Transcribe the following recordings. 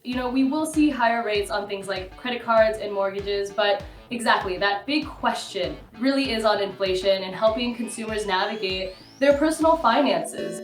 we will see higher rates on things like credit cards and mortgages, but exactly, that big question really is on inflation and helping consumers navigate their personal finances.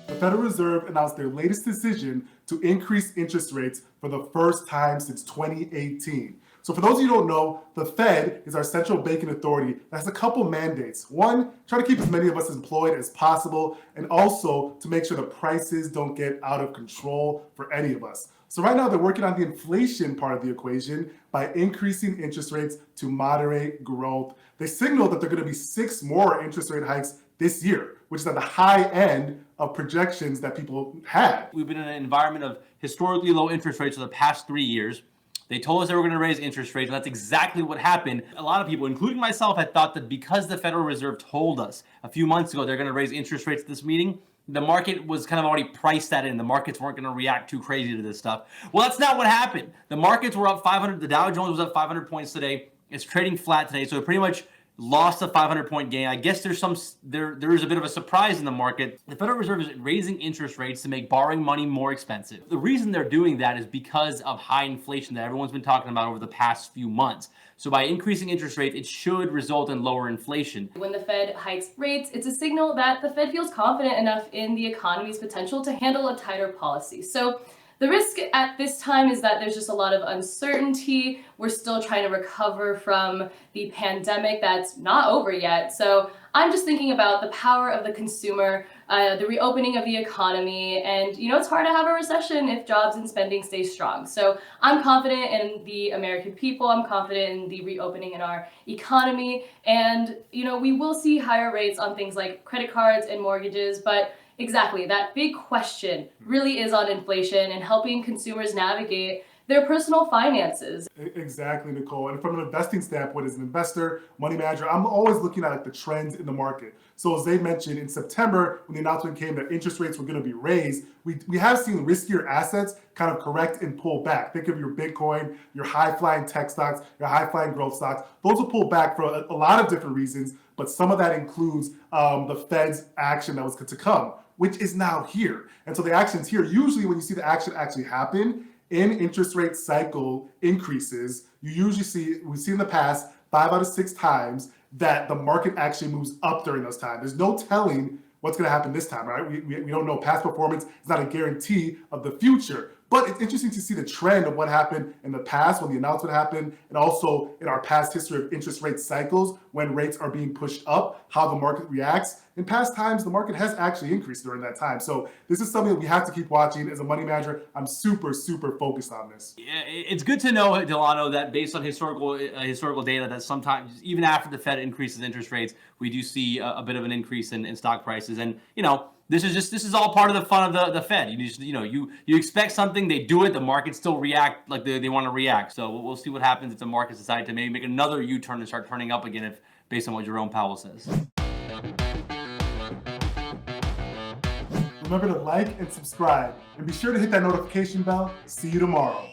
The Federal Reserve announced their latest decision to increase interest rates for the first time since 2018. So for those of you who don't know, the Fed is our central banking authority that has a couple mandates. One, try to keep as many of us employed as possible, and also to make sure the prices don't get out of control for any of us. So right now they're working on the inflation part of the equation by increasing interest rates to moderate growth. They signaled that there are going to be 6 more interest rate hikes this year, which is at the high end of projections that people had. We've been in an environment of historically low interest rates for the past 3 years. They told us they were going to raise interest rates, and that's exactly what happened. A lot of people, including myself, had thought that because the Federal Reserve told us a few months ago they're going to raise interest rates at this meeting, the market was kind of already priced that in. The markets weren't going to react too crazy to this stuff. Well, that's not what happened. The markets were up 500. The Dow Jones was up 500 points today. It's trading flat today, so it pretty much lost a 500-point gain. I guess there is a bit of a surprise in the market. The Federal Reserve is raising interest rates to make borrowing money more expensive. The reason they're doing that is because of high inflation that everyone's been talking about over the past few months. So by increasing interest rates, it should result in lower inflation. When the Fed hikes rates, it's a signal that the Fed feels confident enough in the economy's potential to handle a tighter policy. So the risk at this time is that there's just a lot of uncertainty. We're still trying to recover from the pandemic that's not over yet. So I'm just thinking about the power of the consumer, the reopening of the economy, and it's hard to have a recession if jobs and spending stay strong. So I'm confident in the American people. I'm confident in the reopening in our economy, and we will see higher rates on things like credit cards and mortgages, but exactly, that big question really is on inflation and helping consumers navigate their personal finances. Exactly, Nicole. And from an investing standpoint, as an investor, money manager, I'm always looking at the trends in the market. So as they mentioned, in September, when the announcement came that interest rates were going to be raised, we have seen riskier assets kind of correct and pull back. Think of your Bitcoin, your high-flying tech stocks, your high-flying growth stocks. Those will pull back for a lot of different reasons, but some of that includes the Fed's action that was to come, which is now here. And so the action's here. Usually when you see the action actually happen in interest rate cycle increases, we've seen in the past 5 out of 6 times that the market actually moves up during those times. There's no telling what's going to happen this time, right? We don't know. Past performance is not a guarantee of the future. But it's interesting to see the trend of what happened in the past when the announcement happened, and also in our past history of interest rate cycles when rates are being pushed up, how the market reacts. In past times, the market has actually increased during that time. So this is something that we have to keep watching. As a money manager, I'm super, super focused on this. Yeah, it's good to know, Delano, that based on historical data, that sometimes even after the Fed increases interest rates, we do see a bit of an increase in stock prices. And this is all part of the fun of the Fed. You expect something, they do it, the markets still react like they want to react. So we'll see what happens if the markets decide to maybe make another U-turn and start turning up again, if based on what Jerome Powell says. Remember to like and subscribe, and be sure to hit that notification bell. See you tomorrow.